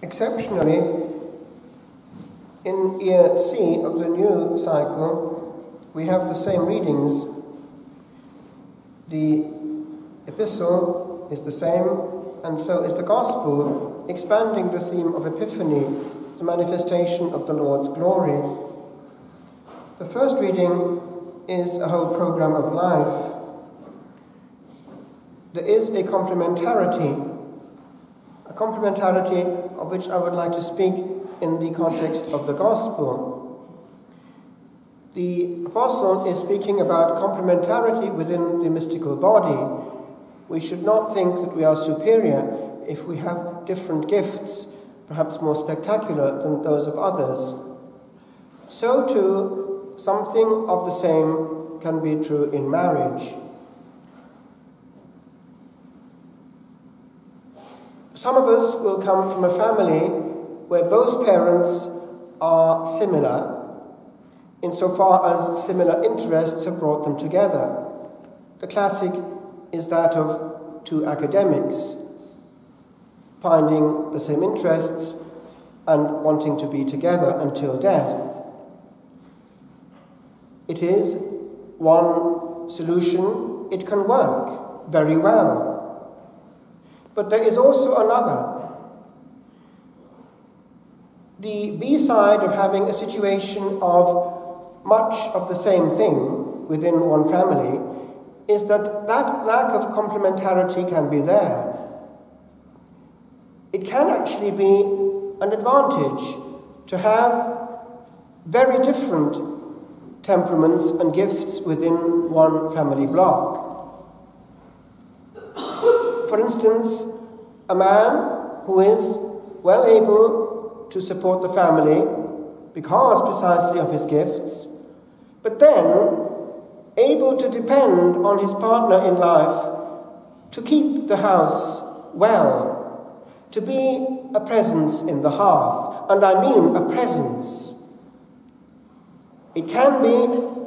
Exceptionally, in year C of the new cycle, we have the same readings. The epistle is the same, and so is the gospel, expanding the theme of Epiphany, the manifestation of the Lord's glory. The first reading is a whole program of life. There is a complementarity of which I would like to speak in the context of the gospel. The apostle is speaking about complementarity within the mystical body. We should not think that we are superior if we have different gifts, perhaps more spectacular than those of others. So too, something of the same can be true in marriage. Some of us will come from a family where both parents are similar, insofar as similar interests have brought them together. The classic is that of two academics finding the same interests and wanting to be together until death. It is one solution. It can work very well. But there is also another. The B-side of having a situation of much of the same thing within one family is that that lack of complementarity can be there. It can actually be an advantage to have very different temperaments and gifts within one family block. For instance, a man who is well able to support the family because precisely of his gifts, but then able to depend on his partner in life to keep the house well, to be a presence in the hearth, and I mean a presence. It can be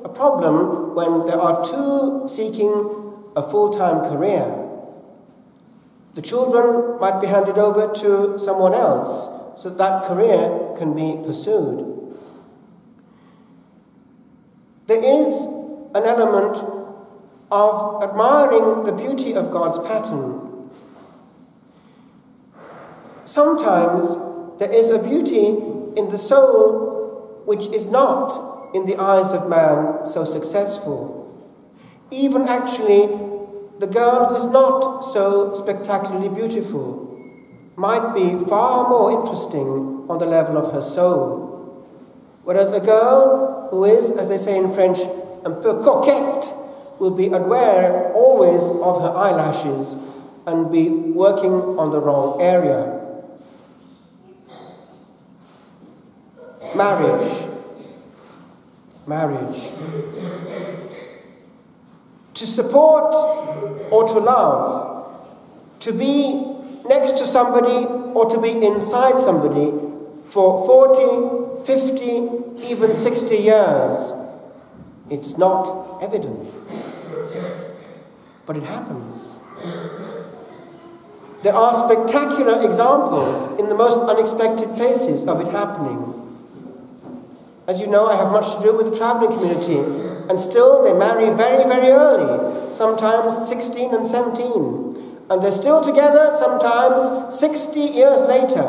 a problem when there are two seeking a full-time career. The children might be handed over to someone else so that career can be pursued. There is an element of admiring the beauty of God's pattern. Sometimes there is a beauty in the soul which is not, in the eyes of man, so successful. Even actually, the girl who is not so spectacularly beautiful might be far more interesting on the level of her soul. Whereas a girl who is, as they say in French, un peu coquette, will be aware always of her eyelashes and be working on the wrong area. Marriage. To support or to love, to be next to somebody or to be inside somebody for 40, 50, even 60 years, it's not evident. But it happens. There are spectacular examples in the most unexpected places of it happening. As you know, I have much to do with the traveling community, and still they marry very, very early, sometimes 16 and 17. And they're still together sometimes 60 years later,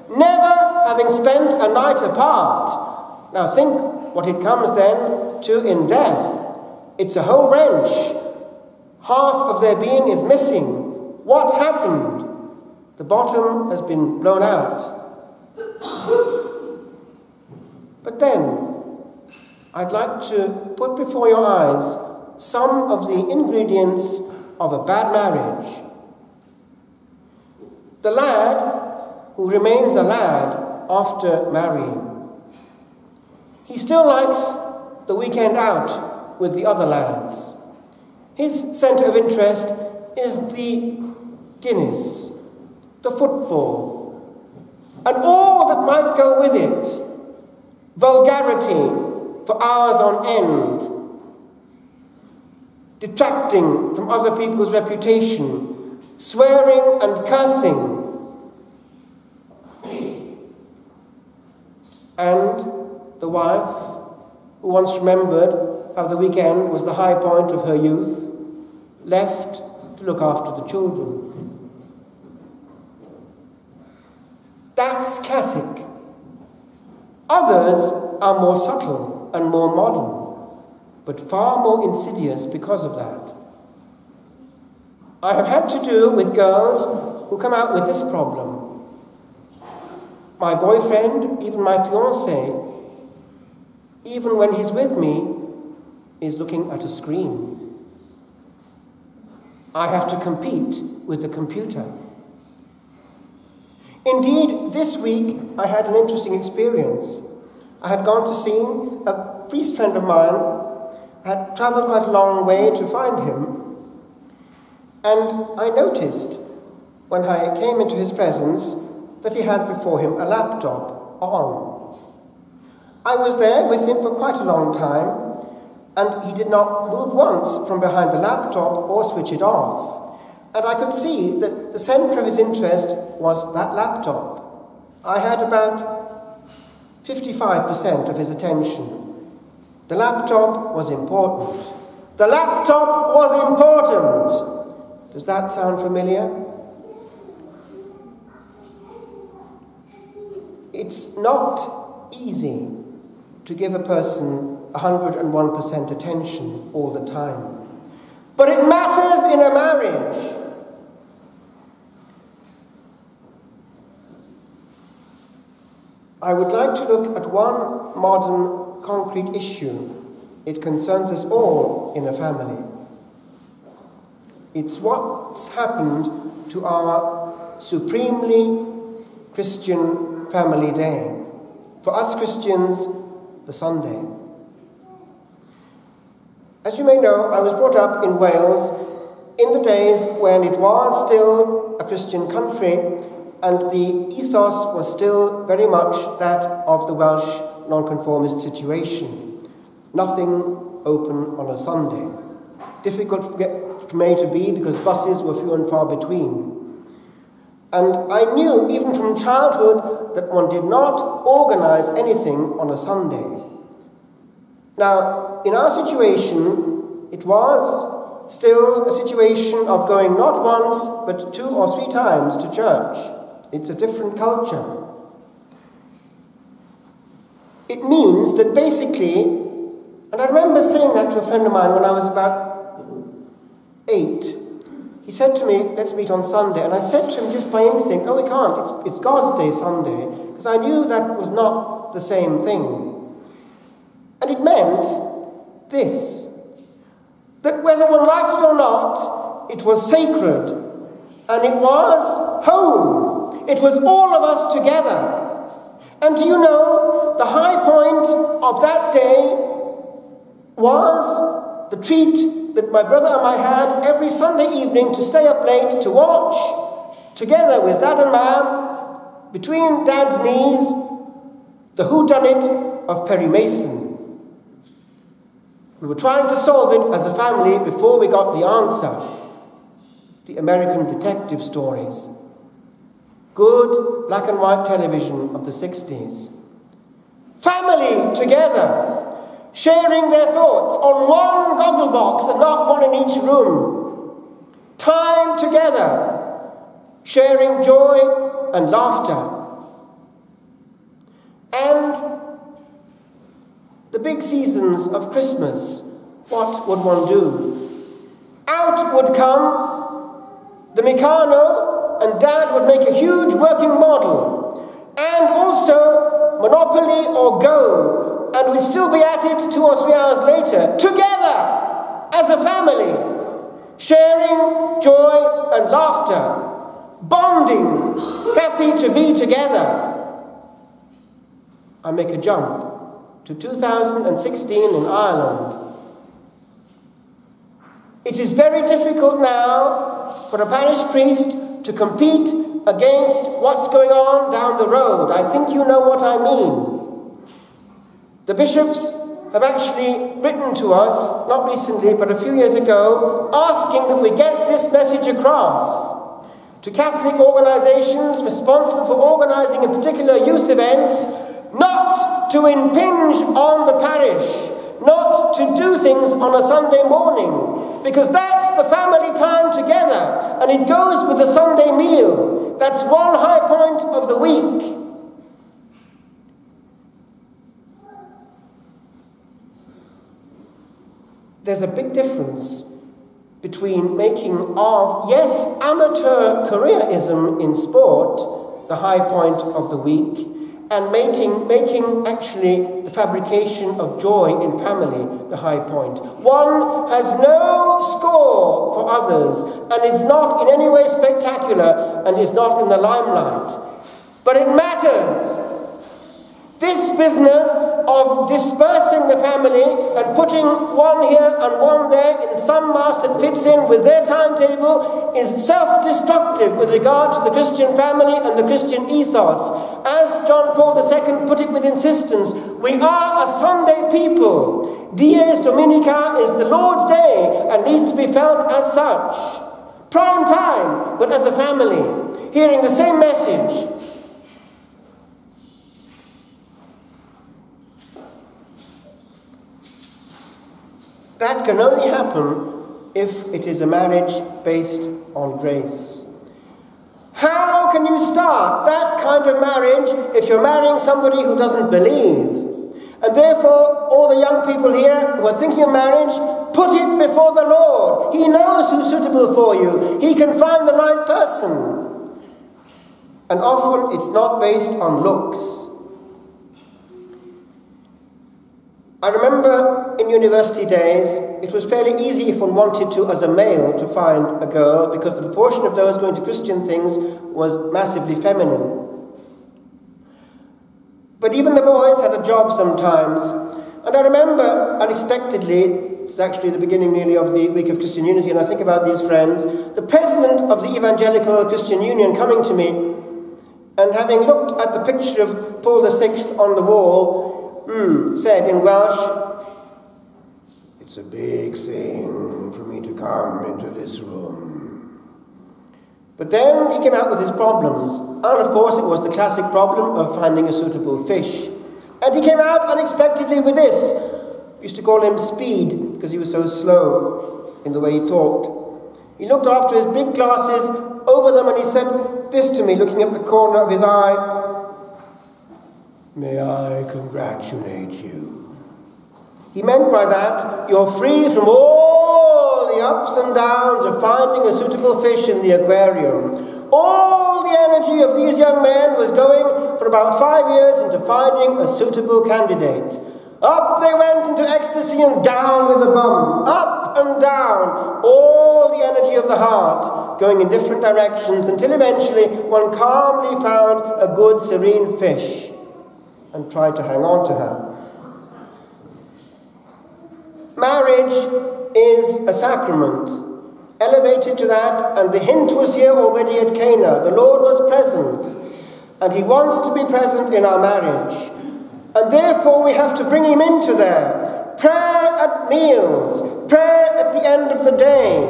never having spent a night apart. Now think what it comes then to in death. It's a whole wrench. Half of their being is missing. What happened? The bottom has been blown out. But then, I'd like to put before your eyes some of the ingredients of a bad marriage. The lad who remains a lad after marrying. He still likes the weekend out with the other lads. His centre of interest is the Guinness, the football, and all that might go with it. Vulgarity for hours on end, detracting from other people's reputation, swearing and cursing. And the wife, who once remembered how the weekend was the high point of her youth, left to look after the children. That's classic. Others are more subtle and more modern, but far more insidious because of that. I have had to do with girls who come out with this problem. My boyfriend, even my fiancé, even when he's with me, is looking at a screen. I have to compete with the computer. Indeed, this week I had an interesting experience. I had gone to see a priest friend of mine. I had travelled quite a long way to find him. And I noticed, when I came into his presence, that he had before him a laptop on. I was there with him for quite a long time, and he did not move once from behind the laptop or switch it off. And I could see that the centre of his interest was that laptop. I had about 55% of his attention. The laptop was important. The laptop was important! Does that sound familiar? It's not easy to give a person 101% attention all the time. But it matters in a marriage. I would like to look at one modern concrete issue. It concerns us all in a family. It's what's happened to our supremely Christian family day. For us Christians, the Sunday. As you may know, I was brought up in Wales in the days when it was still a Christian country and the ethos was still very much that of the Welsh nonconformist situation. Nothing open on a Sunday. Difficult to get from A to B because buses were few and far between. And I knew, even from childhood, that one did not organize anything on a Sunday. Now, in our situation, it was still a situation of going not once, but 2 or 3 times to church. It's a different culture. It means that basically, and I remember saying that to a friend of mine when I was about 8. He said to me, let's meet on Sunday. And I said to him just by instinct, no, we can't. It's God's Day Sunday. Because I knew that was not the same thing. And it meant this, that whether one liked it or not, it was sacred. And it was home. It was all of us together. And do you know, the high point of that day was the treat that my brother and I had every Sunday evening to stay up late to watch, together with Dad and Mam, between Dad's knees, the whodunit of Perry Mason. We were trying to solve it as a family before we got the answer. The American detective stories. Good black and white television of the 60s. Family together, sharing their thoughts on one goggle box and not one in each room. Time together, sharing joy and laughter. And the big seasons of Christmas, what would one do? Out would come the Meccano, and Dad would make a huge working model, and also Monopoly or Go, and we'd still be at it 2 or 3 hours later, together, as a family, sharing joy and laughter, bonding, happy to be together. I make a jump to 2016 in Ireland. It is very difficult now for a parish priest to compete against what's going on down the road. I think you know what I mean. The bishops have actually written to us, not recently, but a few years ago, asking that we get this message across to Catholic organizations responsible for organizing in particular youth events, not not to impinge on the parish, not to do things on a Sunday morning, because that's the family time together, and it goes with the Sunday meal. That's one high point of the week. There's a big difference between making of, yes, amateur careerism in sport the high point of the week, and making actually the fabrication of joy in family the high point. One has no score for others, and is not in any way spectacular, and is not in the limelight. But it matters. This business of dispersing the family and putting one here and one there in some mass that fits in with their timetable is self-destructive with regard to the Christian family and the Christian ethos. As John Paul II put it with insistence, we are a Sunday people. Dies Dominica is the Lord's day and needs to be felt as such. Prime time, but as a family, hearing the same message. That can only happen if it is a marriage based on grace. How can you start that kind of marriage if you're marrying somebody who doesn't believe? And therefore, all the young people here who are thinking of marriage, put it before the Lord. He knows who's suitable for you. He can find the right person. And often it's not based on looks. I remember in university days, it was fairly easy if one wanted to, as a male, to find a girl, because the proportion of those going to Christian things was massively feminine. But even the boys had a job sometimes. And I remember, unexpectedly, it's actually the beginning nearly of the Week of Christian Unity, and I think about these friends, the president of the Evangelical Christian Union coming to me, and having looked at the picture of Paul VI on the wall, said in Welsh, "It's a big thing for me to come into this room." But then he came out with his problems. And of course it was the classic problem of finding a suitable fish. And he came out unexpectedly with this. We used to call him Speed, because he was so slow in the way he talked. He looked after his big glasses over them and he said this to me, looking at the corner of his eye. "May I congratulate you?" He meant by that, you're free from all the ups and downs of finding a suitable fish in the aquarium. All the energy of these young men was going for about 5 years into finding a suitable candidate. Up they went into ecstasy and down with a bump. Up and down. All the energy of the heart going in different directions until eventually one calmly found a good, serene fish and tried to hang on to her. Marriage is a sacrament, elevated to that, and the hint was here already at Cana. The Lord was present, and He wants to be present in our marriage. And therefore we have to bring Him into there. Prayer at meals, prayer at the end of the day,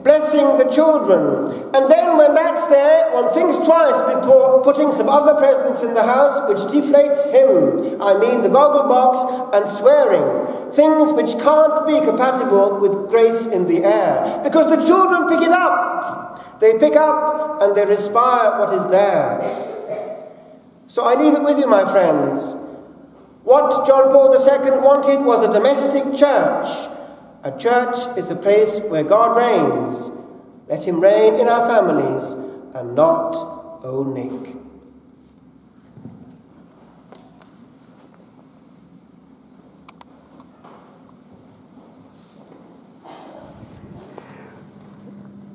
blessing the children. And then when that's there, one thinks twice before putting some other presents in the house which deflates Him. I mean the goggle box and swearing. Things which can't be compatible with grace in the air. Because the children pick it up. They pick up and they respire what is there. So I leave it with you, my friends. What John Paul II wanted was a domestic church. A church is a place where God reigns. Let Him reign in our families and not old Nick.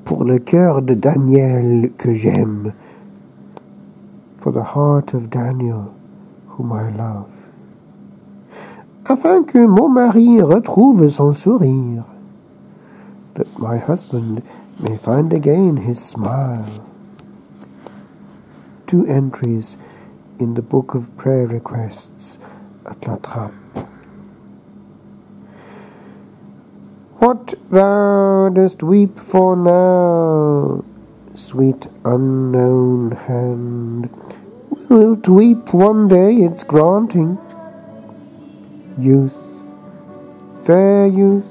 Pour le cœur de Daniel que j'aime, for the heart of Daniel whom I love, afin que mon mari retrouve son sourire, that my husband may find again his smile. 2 entries in the book of prayer requests at La Trappe. What thou dost weep for now, sweet unknown hand, wilt weep one day its granting. Youth, fair youth,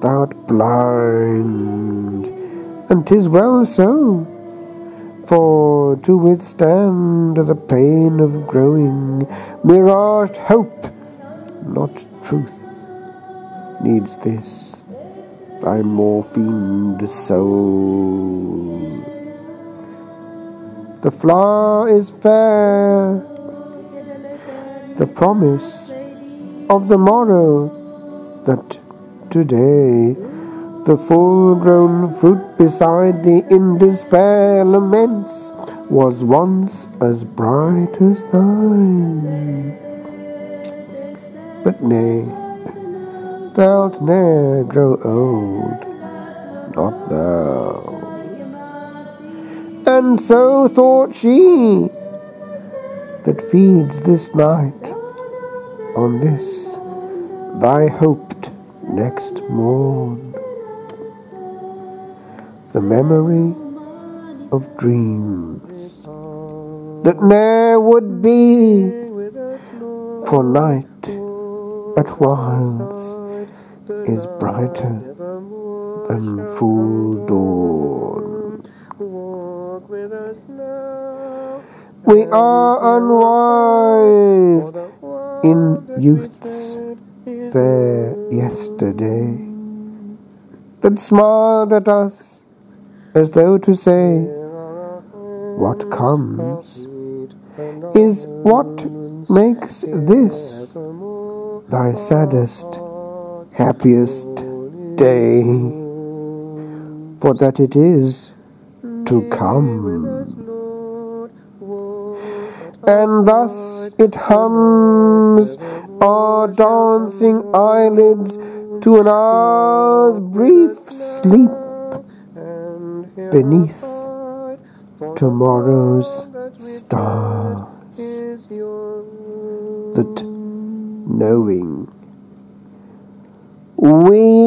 thou art blind, and 'tis well so, for to withstand the pain of growing, miraged hope, not truth, needs this thy morphined soul. The flower is fair, the promise of the morrow, that today the full-grown fruit beside thee in despair laments was once as bright as thine. But nay, thou'lt ne'er grow old, not thou. And so thought she that feeds this night on this thy hoped next morn. The memory of dreams that ne'er would be, for night at whiles is brighter than full dawn. We are unwise in youth's fair yesterday, that smiled at us as though to say, what comes is what makes this thy saddest, happiest day, for that it is to come. And thus it hums our dancing eyelids to an hour's brief sleep beneath tomorrow's stars, that knowing we